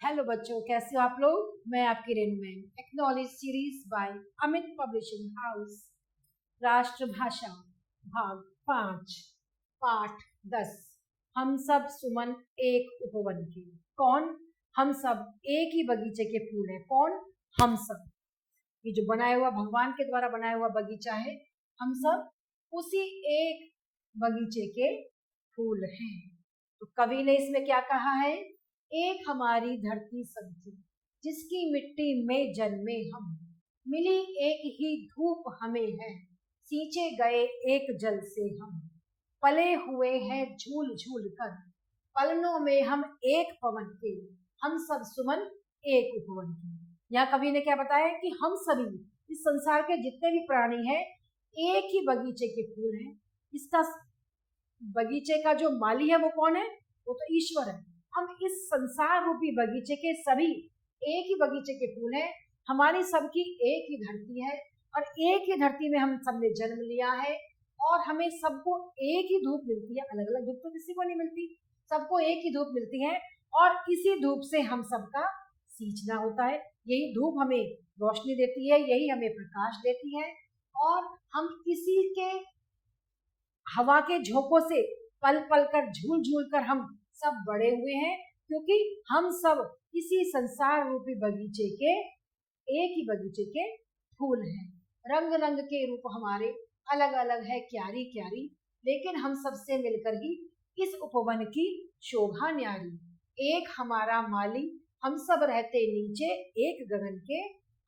Hello बच्चों, कैसे हो आप लोग। मैं आपकी Renu ma'am. Acknowledge series by Amit publishing house. राष्ट्रभाषा भाग 5 पाठ 10। हम सब सुमन एक उपवन के। कौन? हम सब एक ही बगीचे के फूल हैं। कौन? हम सब। ये जो बनाया हुआ भगवान के द्वारा बनाया हुआ बगीचा है, हम सब उसी एक बगीचे के फूल हैं। तो कवि ने इसमें क्या कहा है? एक हमारी धरती सब थी, जिसकी मिट्टी में जन्मे हम, मिली एक ही धूप हमें है, सींचे गए एक जल से हम, पले हुए हैं झूल झूल कर, पलनों में हम एक पवन के, हम सब सुमन एक उपवन के। यहाँ कवि ने क्या बताया कि हम सभी इस संसार के जितने भी प्राणी हैं एक ही बगीचे के फूल हैं। इसका बगीचे का जो माली है वो कौन है? वो तो ईश्वर है। हम इस संसार रूपी बगीचे के सभी एक ही बगीचे के फूल हैं। हमारी सबकी एक ही धरती है और एक ही धरती में हम सबने जन्म लिया है और हमें सबको एक ही धूप मिलती है। अलग अलग धूप तो किसी को नहीं मिलती, सबको एक ही धूप मिलती है और इसी धूप से हम सबका सींचना होता है। यही धूप हमें रोशनी देती है, यही हमें प्रकाश देती है और हम इसी के हवा के झोंकों से पल पल कर झूल झूल कर हम सब बड़े हुए हैं, क्योंकि हम सब इसी संसार रूपी बगीचे के एक ही बगीचे के फूल हैं। रंग रंग के रूप हमारे अलग अलग है क्यारी क्यारी, लेकिन हम सबसे मिलकर ही इस उपवन की शोभा न्यारी। एक हमारा माली, हम सब रहते नीचे एक गगन के,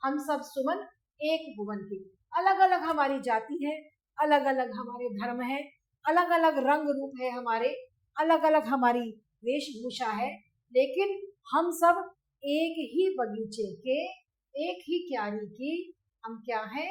हम सब सुमन एक उपवन के। अलग अलग हमारी जाति है, अलग अलग हमारे धर्म है, अलग अलग रंग रूप है हमारे, अलग अलग हमारी वेशभूषा है, लेकिन हम सब एक ही बगीचे के, एक ही क्यारी की हम क्या है?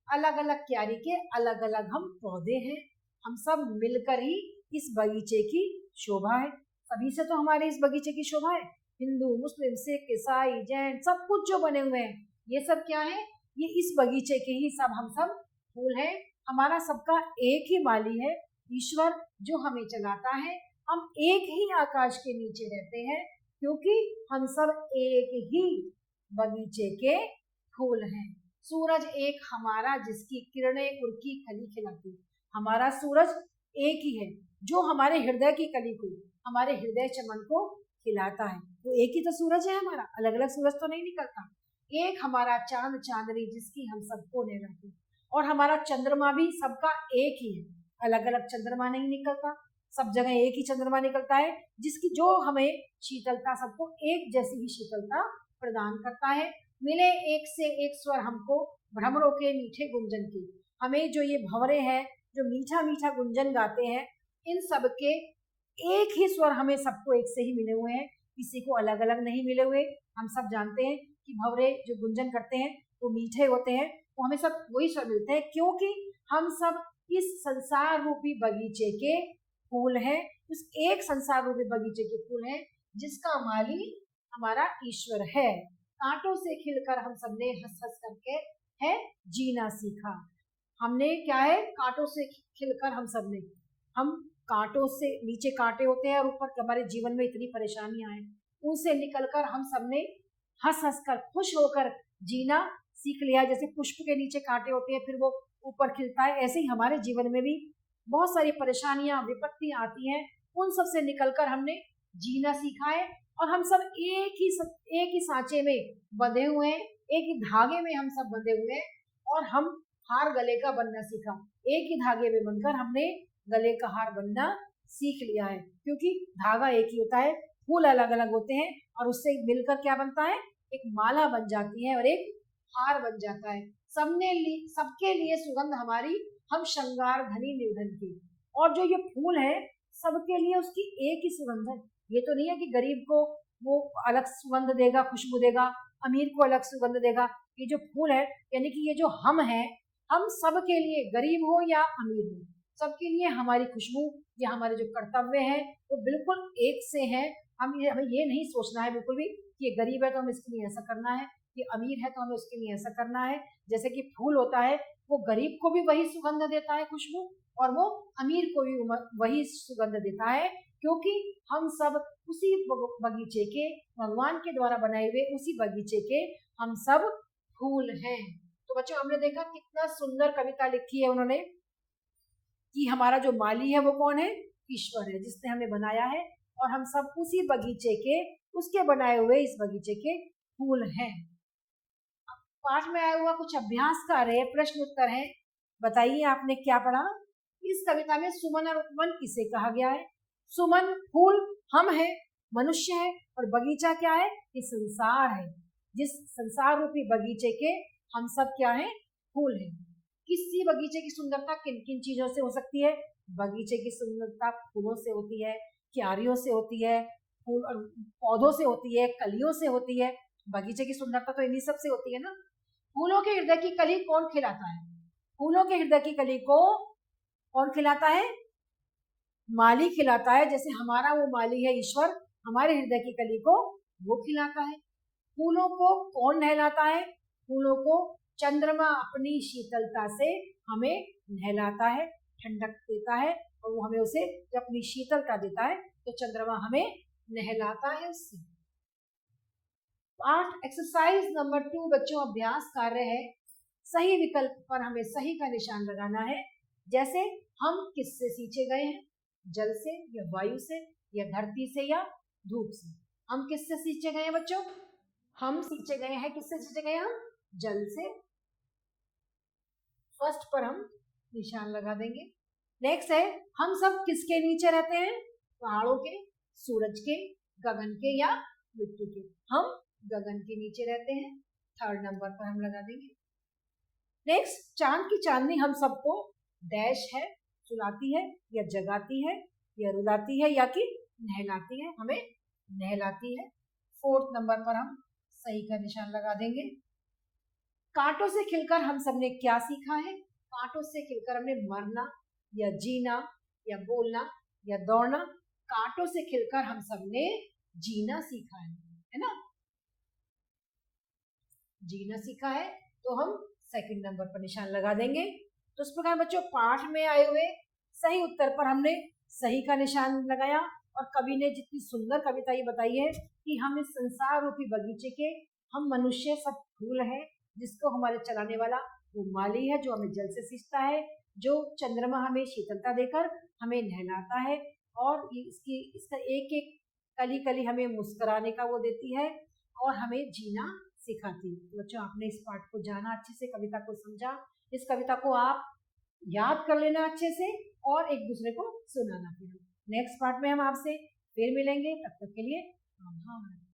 अलग अलग क्यारी के अलग अलग हम पौधे हैं। हम सब मिलकर ही इस बगीचे की शोभा है। सभी से तो हमारे इस बगीचे की शोभा है। हिंदू, मुस्लिम, सिख, ईसाई, जैन, सब कुछ जो बने हुए हैं ये सब क्या है? ये इस बगीचे के ही सब हम सब फूल हैं। हमारा सबका एक ही माली है, ईश्वर, जो हमें चलाता है। हम एक ही आकाश के नीचे रहते हैं, क्योंकि हम सब एक ही बगीचे के फूल हैं। सूरज एक हमारा, जिसकी किरणें उनकी कली खिलाती। हमारा सूरज एक ही है, जो हमारे हृदय की कली को, हमारे हृदय चमन को खिलाता है। वो एक ही तो सूरज है हमारा, अलग अलग सूरज तो नहीं निकलता। एक हमारा चांद चांदनी, जिसकी हम सबको ने रहती। और हमारा चंद्रमा भी सबका एक ही है, अलग अलग चंद्रमा नहीं निकलता, सब जगह एक ही चंद्रमा निकलता है, जिसकी जो हमें शीतलता, सबको एक जैसी ही शीतलता प्रदान करता है। मिले एक से एक स्वर हमको, भ्रमरों के मीठे गुंजन की। हमें जो ये भंवरे हैं जो मीठा मीठा गुंजन गाते हैं, इन सब के एक ही स्वर हमें सबको एक से ही मिले हुए हैं, किसी को अलग अलग नहीं मिले हुए। हम सब जानते हैं कि भंवरे जो गुंजन करते हैं वो मीठे होते हैं, वो हमें सब वही स्वर मिलते हैं, क्योंकि हम सब इस संसार रूपी बगीचे के फूल हैं। उस एक संसार रूपी बगीचे के फूल हैं, जिसका माली हमारा ईश्वर है। कांटों से खिलकर हम सबने हंस हंस करके है जीना सीखा। हमने क्या है? कांटों से खिलकर हम सबने, हम कांटों से, नीचे कांटे होते हैं और ऊपर हमारे जीवन में इतनी परेशानियां हैं, उनसे निकलकर हम सबने हंस हंस कर, खुश होकर जीना सीख लिया। जैसे पुष्प के नीचे कांटे होते हैं, फिर वो ऊपर खिलता है, ऐसे ही हमारे जीवन में भी बहुत सारी परेशानियां, विपत्तियां आती हैं, उन सब से निकलकर हमने जीना सीखा है। और हम सब एक ही सांचे में बंधे हुए हैं, एक ही धागे में हम सब बंधे हुए हैं और हम हार गले का बनना सीखा। एक ही धागे में बनकर हमने गले का हार बनना सीख लिया है, क्योंकि धागा एक ही होता है, फूल अलग अलग होते हैं और उससे मिलकर क्या बनता है? एक माला बन जाती है और एक हार बन जाता है। सबके लिए सुगंध हमारी, हम श्रृंगार धनी निर्धन की। और जो ये फूल है सबके लिए उसकी एक ही सुगंध है। ये तो नहीं है कि गरीब को वो अलग सुगंध देगा, खुशबू देगा, अमीर को अलग सुगंध देगा। ये जो फूल है, यानी कि ये जो हम हैं, हम सबके लिए, गरीब हो या अमीर हो, सबके लिए हमारी खुशबू या हमारे जो कर्तव्य है वो बिल्कुल एक से है। हमें ये नहीं सोचना है बिल्कुल भी कि ये गरीब है तो हमें इसके लिए ऐसा करना है, ये अमीर है तो हमें उसके लिए ऐसा करना है। जैसे कि फूल होता है, वो गरीब को भी वही सुगंध देता है, खुशबू, और वो अमीर को भी वही सुगंध देता है। क्योंकि हम सब उसी बगीचे के, भगवान के द्वारा बनाए हुए उसी बगीचे के हम सब फूल हैं। तो बच्चों हमने देखा कितना सुंदर कविता लिखी है उन्होंने कि हमारा जो माली है वो कौन है, ईश्वर है, जिसने हमें बनाया है और हम सब उसी बगीचे के, उसके बनाए हुए इस बगीचे के फूल हैं। पाठ में आया हुआ कुछ अभ्यास कार्य है, प्रश्न उत्तर है। बताइए आपने क्या पढ़ा। इस कविता में सुमन और उपवन किसे कहा गया है। सुमन फूल हम है, मनुष्य है, और बगीचा क्या है, ये संसार है। जिस संसार रूपी बगीचे के हम सब क्या है, फूल हैं। किसी बगीचे की सुंदरता किन किन चीजों से हो सकती है। बगीचे की सुंदरता फूलों से होती है, क्यारियों से होती है, फूल पौधों से होती है, कलियों से होती है। बगीचे की सुंदरता तो इन्हीं सब से होती है ना। फूलों के हृदय की कली कौन खिलाता है। फूलों के हृदय की कली को कौन खिलाता है, माली खिलाता है। जैसे हमारा वो माली है ईश्वर, हमारे हृदय की कली को वो खिलाता है। फूलों को कौन नहलाता है, फूलों को चंद्रमा अपनी शीतलता से हमें नहलाता है, ठंडक देता है, और वो हमें उसे जब अपनी शीतलता देता है तो चंद्रमा हमें नहलाता है उससे। पाठ एक्सरसाइज नंबर 2 बच्चों अभ्यास कार्य है। सही विकल्प पर हमें सही का निशान लगाना है। जैसे हम किससे सींचे गए हैं, जल से या वायु से या धरती से या धूप से। हम किससे सींचे गए हैं बच्चों, हम सींचे गए हैं, किससे सींचे गए, हम जल से। फर्स्ट पर हम निशान लगा देंगे। नेक्स्ट है हम सब किसके नीचे रहते हैं, पहाड़ों के, सूरज के, गगन के या मिट्टी के। हम गगन के नीचे रहते हैं, थर्ड नंबर पर हम लगा देंगे। नेक्स्ट चांद की चांदनी हम सबको डैश है, सुलाती है या जगाती है या रुलाती है या कि नहलाती है, हमें नहलाती है। फोर्थ नंबर पर हम सही का निशान लगा देंगे। कांटों से खिलकर हम सबने क्या सीखा है। कांटों से खिलकर हमने मरना या जीना या बोलना या दौड़ना। कांटों से खिलकर हम सबने जीना सीखा है ना, जीना सीखा है। तो हम सेकंड नंबर पर निशान लगा देंगे। तो इस प्रकार बच्चों पाठ में आए हुए सही उत्तर पर हमने सही का निशान लगाया। और कवि ने जितनी सुंदर कविता ये बताई है कि हम इस संसार रूपी बगीचे के, हम मनुष्य सब फूल हैं, जिसको हमारे चलाने वाला वो माली है, जो हमें जल से सींचता है, जो चंद्रमा हमें शीतलता देकर हमें नहलाता है, और इसका एक एक कली कली हमें मुस्कुराने का वो देती है और हमें जीना सिखाती है। तो बच्चों आपने इस पाठ को जाना, अच्छे से कविता को समझा। इस कविता को आप याद कर लेना अच्छे से और एक दूसरे को सुनाना। फिर नेक्स्ट पार्ट में हम आपसे फिर मिलेंगे, तब तक के लिए आभार।